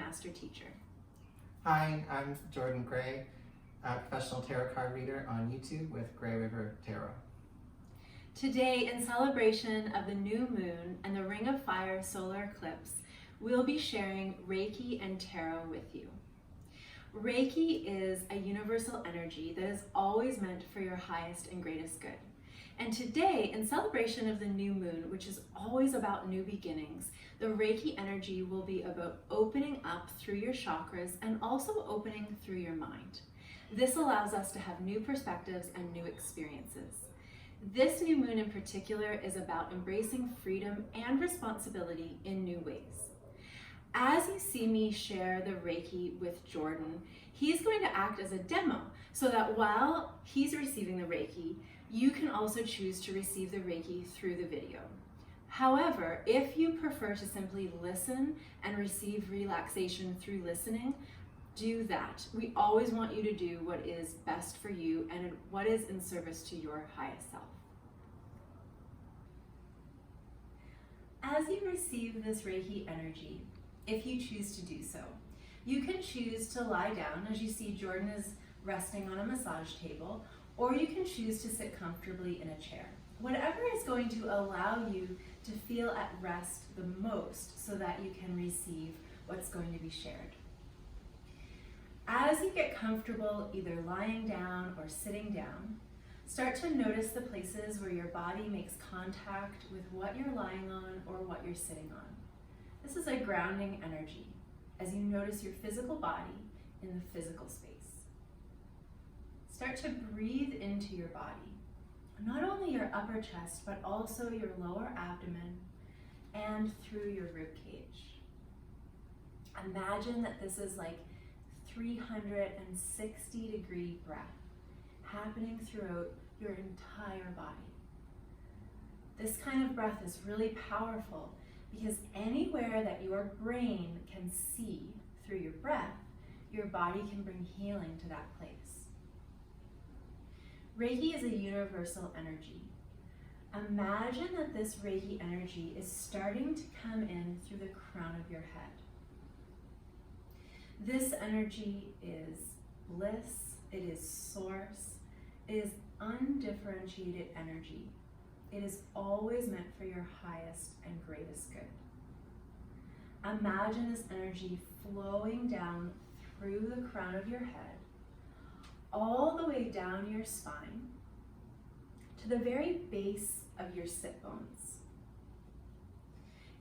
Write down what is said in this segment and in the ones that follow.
master teacher. Hi, I'm Jordan Gray, a professional tarot card reader on YouTube with Gray River Tarot. Today, in celebration of the new moon and the Ring of Fire solar eclipse, we'll be sharing Reiki and tarot with you. Reiki is a universal energy that is always meant for your highest and greatest good. And today, in celebration of the new moon, which is always about new beginnings, the Reiki energy will be about opening up through your chakras and also opening through your mind. This allows us to have new perspectives and new experiences. This new moon in particular is about embracing freedom and responsibility in new ways. As you see me share the Reiki with Jordan, he's going to act as a demo so that while he's receiving the Reiki, you can also choose to receive the Reiki through the video. However, if you prefer to simply listen and receive relaxation through listening, do that. We always want you to do what is best for you and what is in service to your highest self. As you receive this Reiki energy, if you choose to do so, you can choose to lie down, as you see Jordan is resting on a massage table, or you can choose to sit comfortably in a chair. Whatever is going to allow you to feel at rest the most so that you can receive what's going to be shared. As you get comfortable either lying down or sitting down, start to notice the places where your body makes contact with what you're lying on or what you're sitting on. This is a grounding energy as you notice your physical body in the physical space. Start to breathe into your body, not only your upper chest, but also your lower abdomen and through your rib cage. Imagine that this is like 360-degree breath happening throughout your entire body. This kind of breath is really powerful because anywhere that your brain can see through your breath, your body can bring healing to that place. Reiki is a universal energy. Imagine that this Reiki energy is starting to come in through the crown of your head. This energy is bliss, it is source, it is undifferentiated energy. It is always meant for your highest and greatest good. Imagine this energy flowing down through the crown of your head, all the way down your spine to the very base of your sit bones.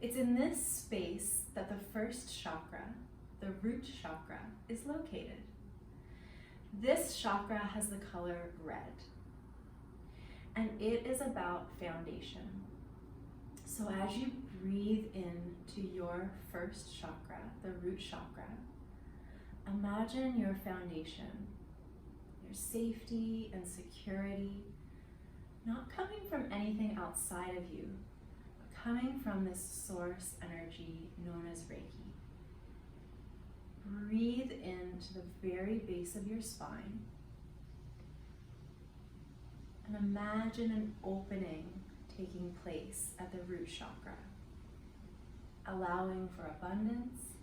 It's in this space that the first chakra, the root chakra, is located. This chakra has the color red, and it is about foundation. So as you breathe into your first chakra, the root chakra, imagine your foundation, your safety and security, not coming from anything outside of you, but coming from this source energy known as Reiki. Breathe into the very base of your spine and imagine an opening taking place at the root chakra, allowing for abundance,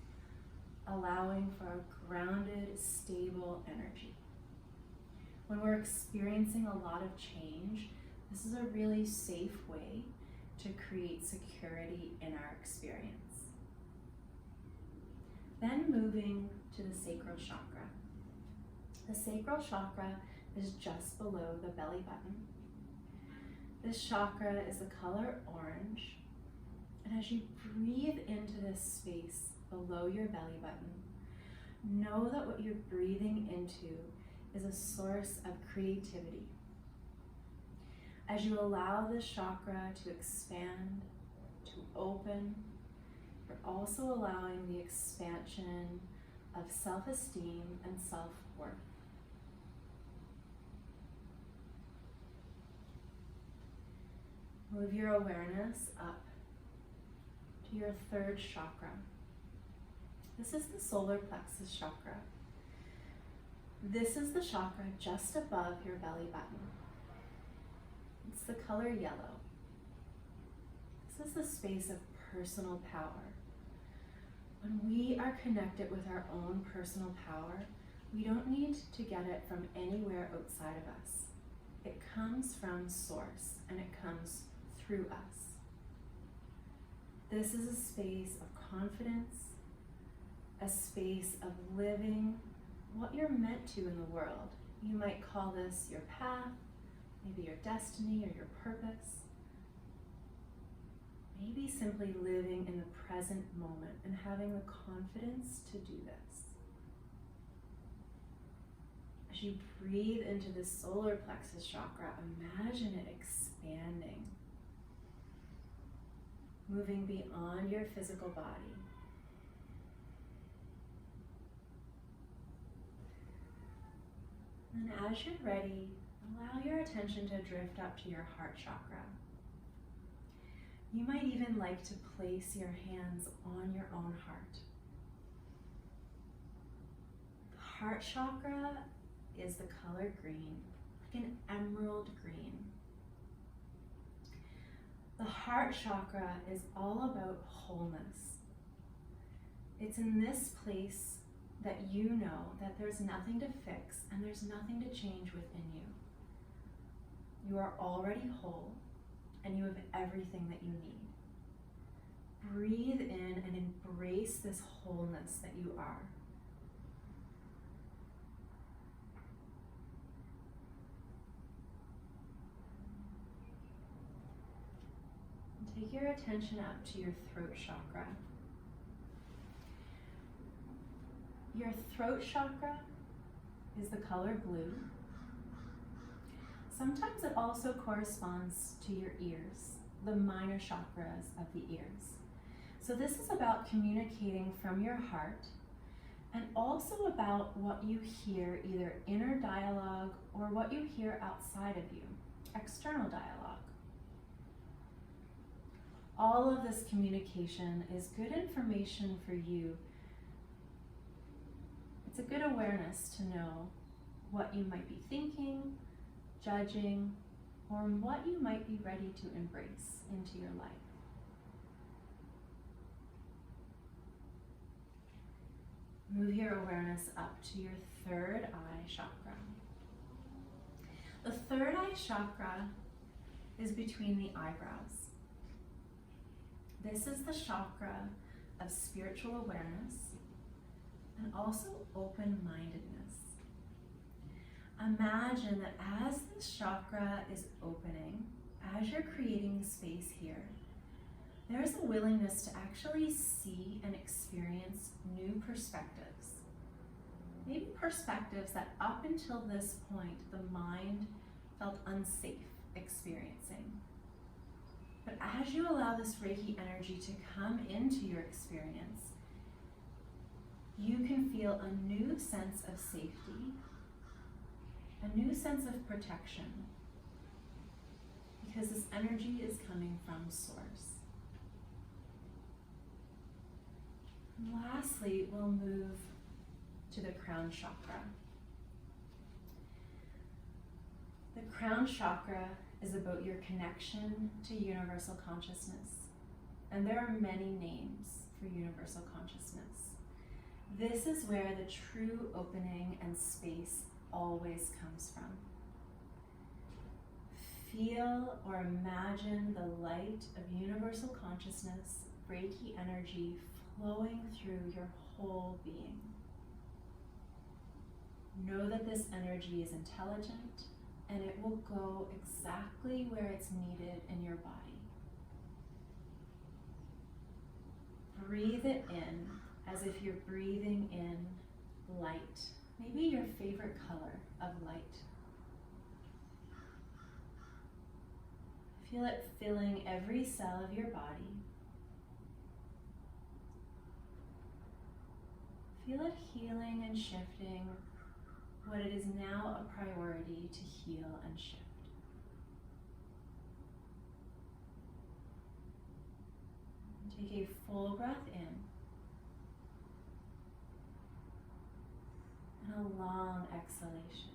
allowing for a grounded, stable energy. When we're experiencing a lot of change, this is a really safe way to create security in our experience. Then moving to the sacral chakra. The sacral chakra is just below the belly button. This chakra is the color orange, and as you breathe into this space below your belly button, know that what you're breathing into is a source of creativity. As you allow this chakra to expand, to open, you're also allowing the expansion of self-esteem and self-worth. Move your awareness up to your third chakra. This is the solar plexus chakra. This is the chakra just above your belly button. It's the color yellow. This is the space of personal power, When we are connected with our own personal power, we don't need to get it from anywhere outside of us. It comes from Source, and it comes through us. This is a space of confidence, a space of living what you're meant to in the world. You might call this your path, maybe your destiny or your purpose. Maybe simply living in the present moment and having the confidence to do this. As you breathe into the solar plexus chakra, imagine it expanding, moving beyond your physical body. And as you're ready, allow your attention to drift up to your heart chakra. You might even like to place your hands on your own heart. The heart chakra is the color green, like an emerald green. The heart chakra is all about wholeness. It's in this place that you know that there's nothing to fix and there's nothing to change within you. You are already whole and you have everything that you need. Breathe in and embrace this wholeness that you are. And take your attention up to your throat chakra. Your throat chakra is the color blue. Sometimes it also corresponds to your ears, the minor chakras of the ears. So this is about communicating from your heart and also about what you hear, either inner dialogue or what you hear outside of you, external dialogue. All of this communication is good information for you. It's a good awareness to know what you might be thinking, judging, or what you might be ready to embrace into your life. Move your awareness up to your third eye chakra. The third eye chakra is between the eyebrows. This is the chakra of spiritual awareness and also open-mindedness. Imagine that as this chakra is opening, as you're creating space here, there's a willingness to actually see and experience new perspectives. Maybe perspectives that up until this point, the mind felt unsafe experiencing. But as you allow this Reiki energy to come into your experience, you can feel a new sense of safety, a new sense of protection, because this energy is coming from Source. And lastly, we'll move to the crown chakra. The crown chakra is about your connection to universal consciousness. And there are many names for universal consciousness. This is where the true opening and space always comes from. Feel or imagine the light of universal consciousness, Reiki energy flowing through your whole being. Know that this energy is intelligent and it will go exactly where it's needed in your body. Breathe it in as if you're breathing in light, maybe your favorite color of light. Feel it filling every cell of your body. Feel it healing and shifting what it is now a priority to heal and shift. Take a full breath in and a long exhalation.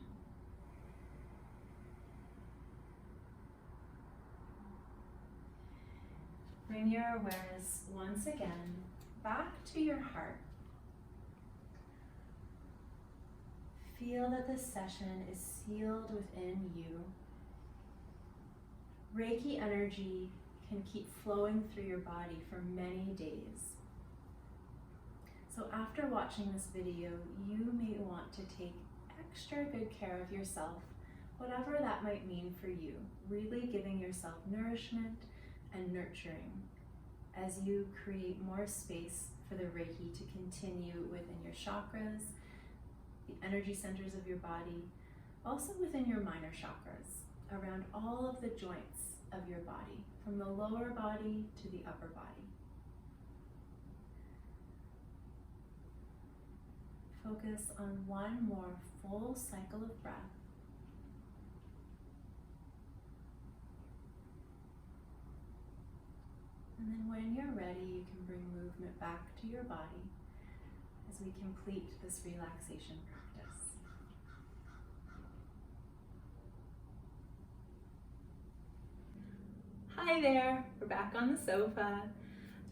Bring your awareness once again back to your heart. Feel that this session is sealed within you. Reiki energy can keep flowing through your body for many days. So after watching this video, you may want to take extra good care of yourself, whatever that might mean for you, really giving yourself nourishment and nurturing as you create more space for the Reiki to continue within your chakras, the energy centers of your body, also within your minor chakras, around all of the joints of your body, from the lower body to the upper body. Focus on one more full cycle of breath. And then when you're ready, you can bring movement back to your body as we complete this relaxation practice. Hi there, we're back on the sofa.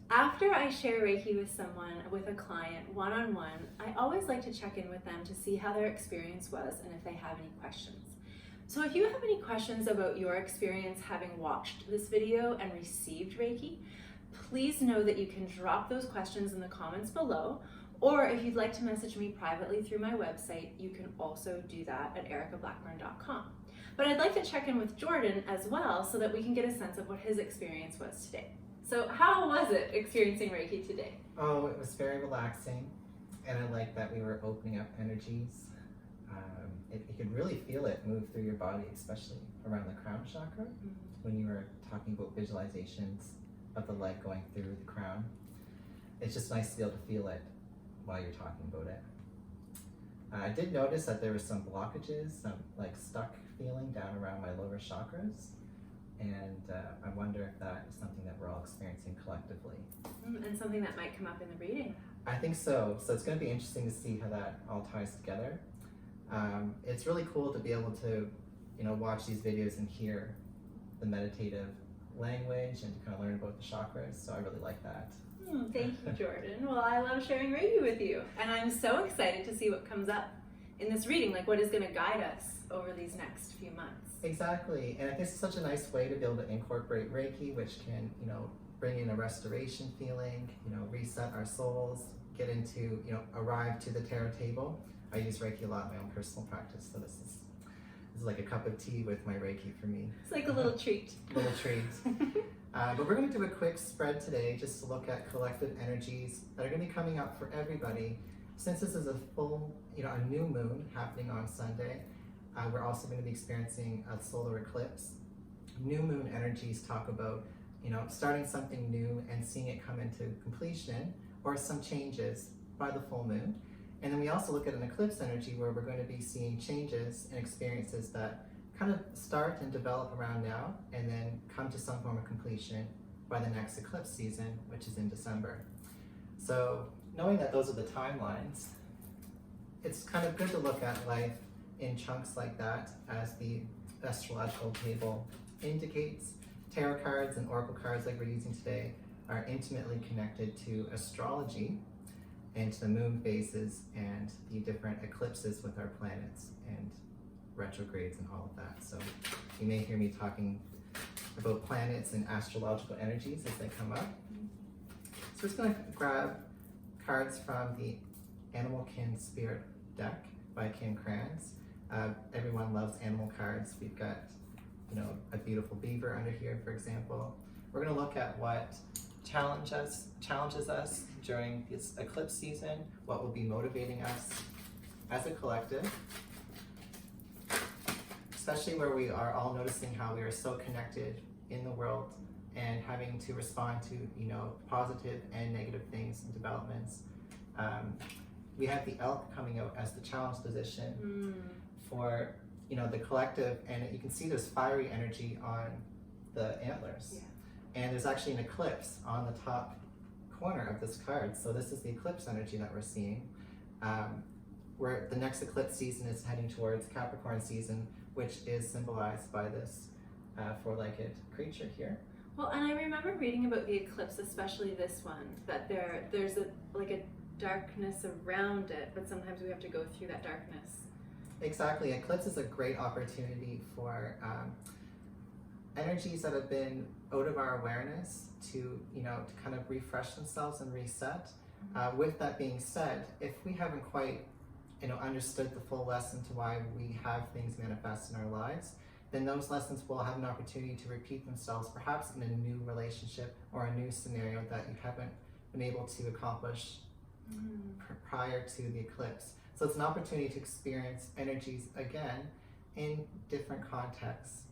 After I share Reiki with someone, with a client, one-on-one, I always like to check in with them to see how their experience was and if they have any questions. So if you have any questions about your experience having watched this video and received Reiki, please know that you can drop those questions in the comments below, or if you'd like to message me privately through my website, you can also do that at ericablackburn.com. But I'd like to check in with Jordan as well so that we can get a sense of what his experience was today. So how was it experiencing Reiki today? Oh, it was very relaxing, and I like that we were opening up energies. You could really feel it move through your body, especially around the crown chakra, when you were talking about visualizations of the light going through the crown. It's just nice to be able to feel it while you're talking about it. I did notice that there were some blockages, some like stuck feeling down around my lower chakras. And I wonder if that is something that we're all experiencing collectively. And something that might come up in the reading. I think so. So it's going to be interesting to see how that all ties together. It's really cool to be able to, watch these videos and hear the meditative language and to kind of learn about the chakras. So I really like that. Thank you, Jordan. Well, I love sharing Reiki with you. And I'm so excited to see what comes up in this reading, like what is going to guide us over these next few months. Exactly, and I think it's such a nice way to be able to incorporate Reiki, which can, bring in a restoration feeling, reset our souls, get into, arrive to the tarot table. I use Reiki a lot in my own personal practice, so this is like a cup of tea with my Reiki for me. It's like a little treat. Little treat. But we're going to do a quick spread today just to look at collective energies that are going to be coming up for everybody. Since this is a full, a new moon happening on Sunday, we're also going to be experiencing a solar eclipse. New moon energies talk about, starting something new and seeing it come into completion or some changes by the full moon. And then we also look at an eclipse energy where we're going to be seeing changes and experiences that kind of start and develop around now and then come to some form of completion by the next eclipse season, which is in December. So knowing that those are the timelines, it's kind of good to look at life in chunks like that, as the astrological table indicates. Tarot cards and oracle cards like we're using today are intimately connected to astrology and to the moon phases and the different eclipses with our planets and retrogrades and all of that. So you may hear me talking about planets and astrological energies as they come up. So we're just going to grab cards from the Animal Kin Spirit deck by Kim Kranz. Everyone loves animal cards. We've got, a beautiful beaver under here, for example. We're going to look at what challenges us during this eclipse season, what will be motivating us as a collective, especially where we are all noticing how we are so connected in the world and having to respond to, positive and negative things and developments. We have the elk coming out as the challenge position for, the collective, and you can see there's fiery energy on the antlers. Yeah. And there's actually an eclipse on the top corner of this card. So this is the eclipse energy that we're seeing. Where the next eclipse season is heading towards Capricorn season, which is symbolized by this four-legged creature here. Well, and I remember reading about the eclipse, especially this one, that there's a darkness around it, but sometimes we have to go through that darkness. Exactly. Eclipse is a great opportunity for energies that have been out of our awareness to, to kind of refresh themselves and reset. With that being said, if we haven't quite, understood the full lesson to why we have things manifest in our lives, then those lessons will have an opportunity to repeat themselves, perhaps in a new relationship or a new scenario that you haven't been able to accomplish prior to the eclipse. So it's an opportunity to experience energies again in different contexts.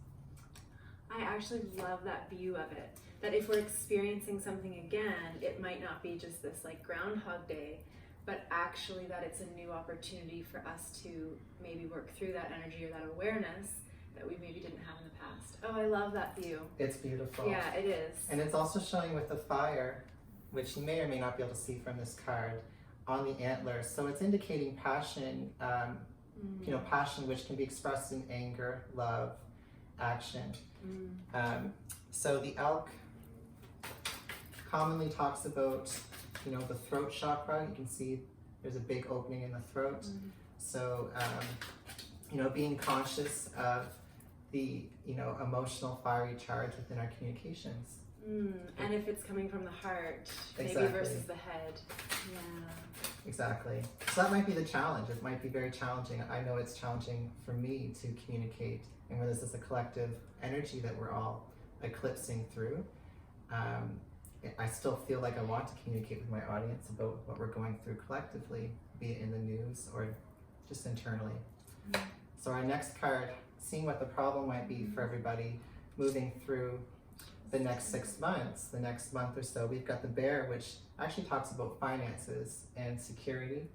I actually love that view of it. That if we're experiencing something again, it might not be just this Groundhog Day, but actually that it's a new opportunity for us to maybe work through that energy or that awareness that we maybe didn't have in the past. Oh, I love that view. It's beautiful. Yeah, it is. And it's also showing with the fire, which you may or may not be able to see from this card, on the antlers. So it's indicating passion, passion which can be expressed in anger, love, action. So the elk commonly talks about, the throat chakra. You can see there's a big opening in the throat. So, being conscious of the, emotional fiery charge within our communications. And if it's coming from the heart, maybe versus the head. Yeah. Exactly. So that might be the challenge. It might be very challenging. I know it's challenging for me to communicate. And when this is a collective energy that we're all eclipsing through, I still feel like I want to communicate with my audience about what we're going through collectively, be it in the news or just internally. So our next card, seeing what the problem might be for everybody moving through the next 6 months, the next month or so, we've got the bear, which actually talks about finances and security,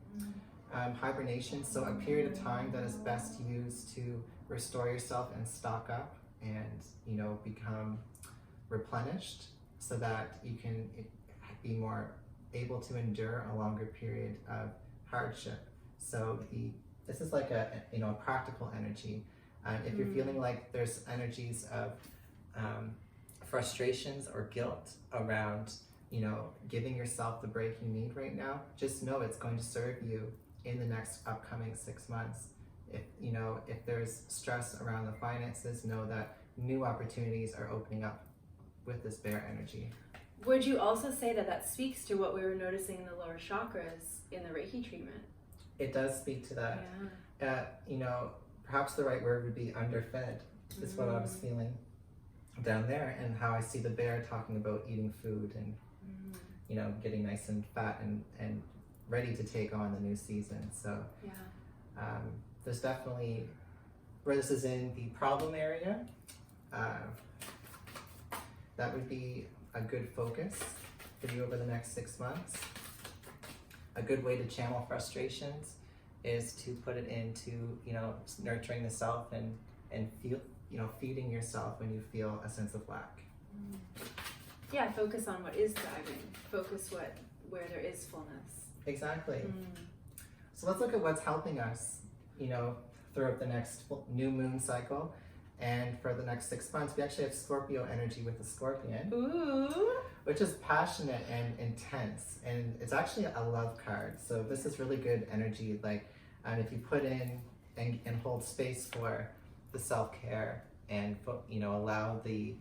hibernation. So a period of time that is best used to restore yourself and stock up and, become replenished so that you can be more able to endure a longer period of hardship. So this is like a practical energy. If you're feeling like there's energies of frustrations or guilt around, giving yourself the break you need right now, just know it's going to serve you in the next upcoming 6 months. If there's stress around the finances, know that new opportunities are opening up with this bear energy. Would you also say that speaks to what we were noticing in the lower chakras in the Reiki treatment? It does speak to that. Yeah. Perhaps the right word would be underfed, is what I was feeling down there, and how I see the bear talking about eating food and, getting nice and fat and ready to take on the new season. So there's definitely, where this is in the problem area, that would be a good focus for you over the next 6 months. A good way to channel frustrations is to put it into, nurturing the self and feel, feeding yourself when you feel a sense of lack. Yeah, focus on what is thriving. Focus where there is fullness. Exactly. So let's look at what's helping us, throughout the next new moon cycle. And for the next 6 months, we actually have Scorpio energy with the Scorpion. Ooh. Which is passionate and intense. And it's actually a love card. So this is really good energy. If you put in and hold space for the self-care and, allow the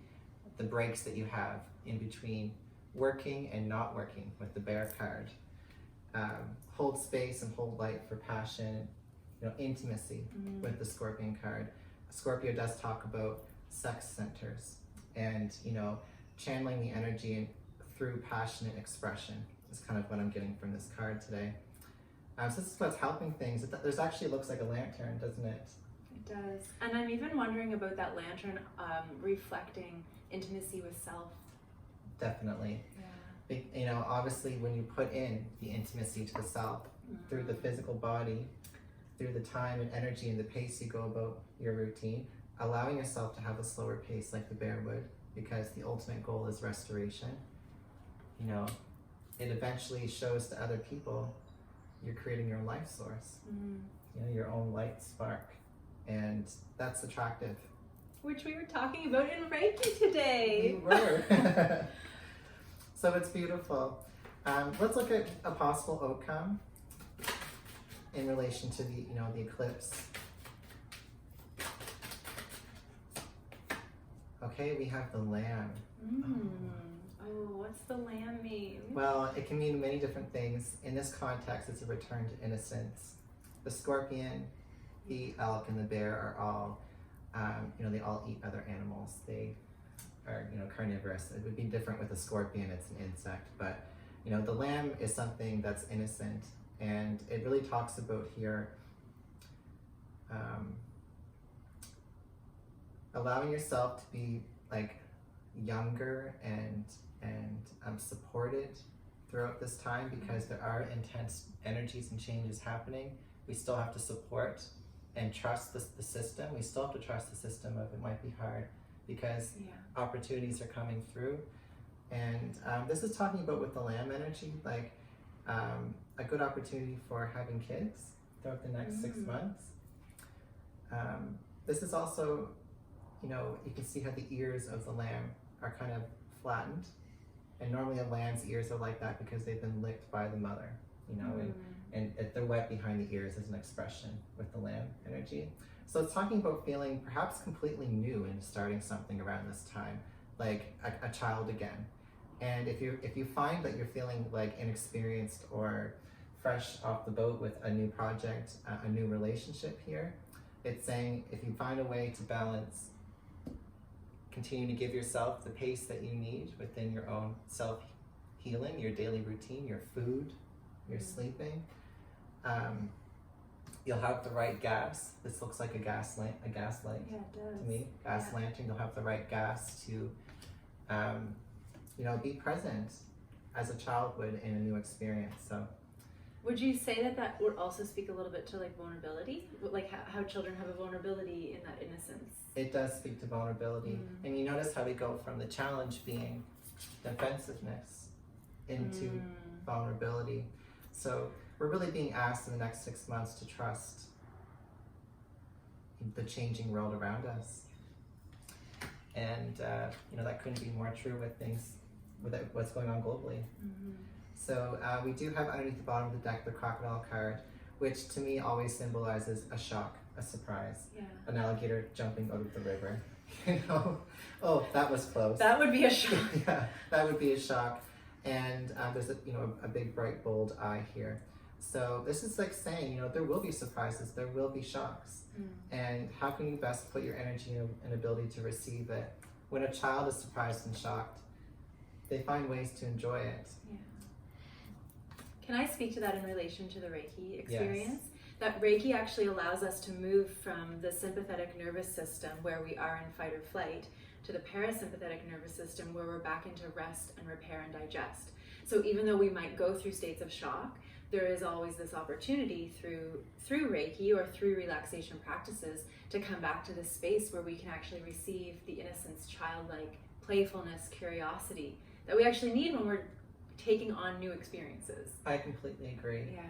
breaks that you have in between working and not working with the bear card. Hold space and hold light for passion, intimacy with the Scorpion card. Scorpio does talk about sex centers and, channeling the energy through passionate expression is kind of what I'm getting from this card today. So this is what's helping things. There's actually looks like a lantern, doesn't it? It does. And I'm even wondering about that lantern reflecting intimacy with self. Definitely. Yeah. Obviously when you put in the intimacy to the self through the physical body, through the time and energy and the pace you go about your routine, allowing yourself to have a slower pace like the bear would, because the ultimate goal is restoration. It eventually shows to other people you're creating your own life source, your own light spark, and that's attractive which we were talking about in Reiki today. We were. So it's beautiful. Let's look at a possible outcome in relation to the, the eclipse. Okay, we have the lamb. Oh, what's the lamb mean? Well, it can mean many different things. In this context, it's a return to innocence. The scorpion, the elk, and the bear are all, they all eat other animals. They are, carnivorous. It would be different with a scorpion, it's an insect. But, the lamb is something that's innocent. And it really talks about here allowing yourself to be like younger and supported throughout this time, because there are intense energies and changes happening. We still have to support and trust the system. We still have to trust the system of it might be hard because opportunities are coming through. And this is talking about with the lamb energy, like a good opportunity for having kids throughout the next 6 months. This is also, you can see how the ears of the lamb are kind of flattened. And normally a lamb's ears are like that because they've been licked by the mother, and they're wet behind the ears as an expression with the lamb energy. So it's talking about feeling perhaps completely new and starting something around this time, like a child again. And if you find that you're feeling like inexperienced or fresh off the boat with a new project, a new relationship here, it's saying if you find a way to balance, continue to give yourself the pace that you need within your own self-healing, your daily routine, your food, your sleeping, you'll have the right gas. This looks like a gas light Yeah, it does. to me. Gas lantern. You'll have the right gas to, be present as a child would in a new experience. So, would you say that would also speak a little bit to like vulnerability, like how children have a vulnerability in that innocence? it does speak to vulnerability, and you notice how we go from the challenge being defensiveness into vulnerability. So we're really being asked in the next 6 months to trust the changing world around us. And, that couldn't be more true with things, with what's going on globally. So we do have underneath the bottom of the deck the crocodile card, which to me always symbolizes a shock, a surprise, an alligator jumping out of the river. Oh, that was close. That would be a shock. Yeah, that would be a shock. And there's a big bright bold eye here. So this is like saying, there will be surprises, there will be shocks. And how can you best put your energy and ability to receive it? When a child is surprised and shocked, they find ways to enjoy it. Yeah. Can I speak to that in relation to the Reiki experience? Yes. That Reiki actually allows us to move from the sympathetic nervous system, where we are in fight or flight, to the parasympathetic nervous system, where we're back into rest and repair and digest. So even though we might go through states of shock, there is always this opportunity through Reiki or through relaxation practices to come back to this space where we can actually receive the innocence, childlike playfulness, curiosity that we actually need when we're taking on new experiences. I completely agree. Yeah.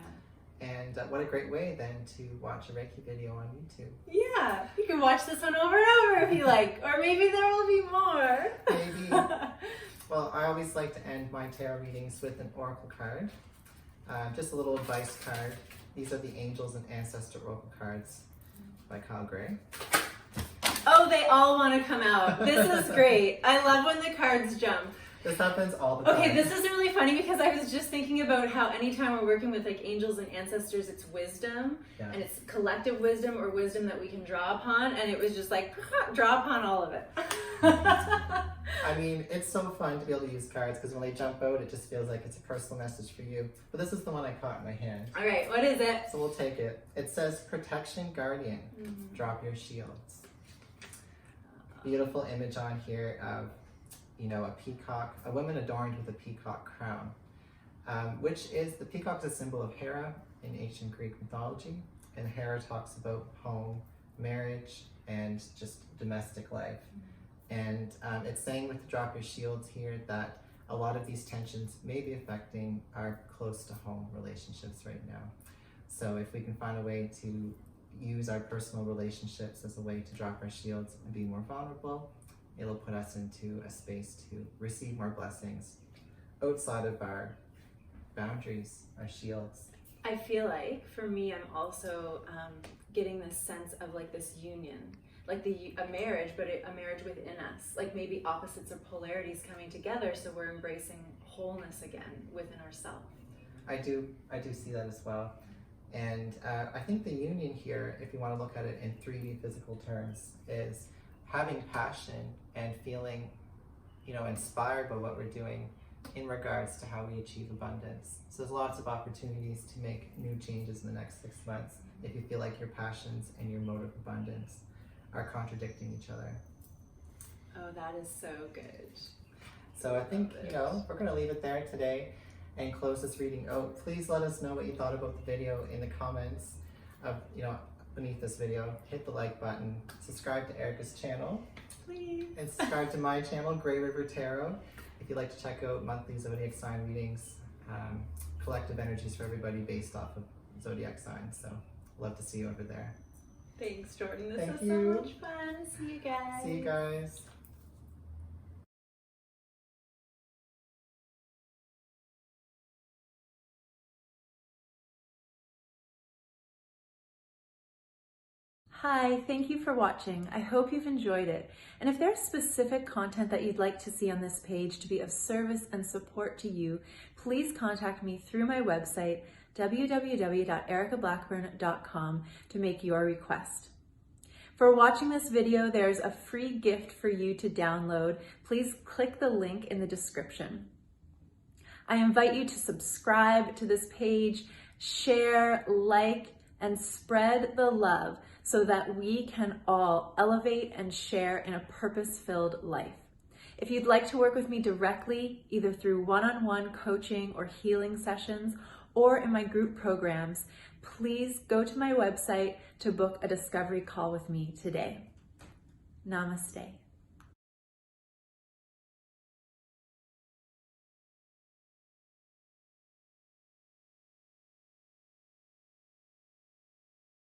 And what a great way then to watch a Reiki video on YouTube. Yeah, you can watch this one over and over if you like, or maybe there will be more. Maybe. Well, I always like to end my tarot readings with an oracle card. Just a little advice card. These are the Angels and Ancestor Oracle cards by Kyle Gray. Oh, they all want to come out. This is great. I love when the cards jump. This happens all the time. Okay, this is really funny because I was just thinking about how anytime we're working with like angels and ancestors, it's wisdom, and it's collective wisdom or wisdom that we can draw upon, and it was just like, draw upon all of it. I mean, it's so fun to be able to use cards because when they jump out, it just feels like it's a personal message for you. But this is the one I caught in my hand. All right, what is it? So we'll take it. It says, Protection Guardian, drop your shields. Beautiful image on here of, a peacock, a woman adorned with a peacock crown, which is, the peacock is a symbol of Hera in ancient Greek mythology. And Hera talks about home, marriage, and just domestic life. And it's saying with the drop your shields here that a lot of these tensions may be affecting our close to home relationships right now. So if we can find a way to use our personal relationships as a way to drop our shields and be more vulnerable, it'll put us into a space to receive more blessings outside of our boundaries, our shields. I feel like for me, I'm also getting this sense of like this union, like a marriage, but a marriage within us, like maybe opposites or polarities coming together, so we're embracing wholeness again within ourselves. I do see that as well. And I think the union here, if you want to look at it in 3D physical terms, is having passion and feeling, inspired by what we're doing in regards to how we achieve abundance. So there's lots of opportunities to make new changes in the next 6 months if you feel like your passions and your mode of abundance are contradicting each other. Oh, that is so good. So I think, we're going to leave it there today and close this reading out. Please let us know what you thought about the video in the comments of, beneath this video. Hit the like button, subscribe to Erica's channel, Please. and subscribe to my channel, Grey River Tarot, if you'd like to check out monthly zodiac sign readings, collective energies for everybody based off of zodiac signs. So love to see you over there. Thanks, Jordan. This Thank was you. so much fun. See you guys. See you guys. Hi, thank you for watching. I hope you've enjoyed it. And if there's specific content that you'd like to see on this page to be of service and support to you, please contact me through my website, www.ericablackburn.com, to make your request. For watching this video, there's a free gift for you to download. Please click the link in the description. I invite you to subscribe to this page, share, like, and spread the love so that we can all elevate and share in a purpose-filled life. If you'd like to work with me directly, either through one-on-one coaching or healing sessions, or in my group programs, please go to my website to book a discovery call with me today. Namaste.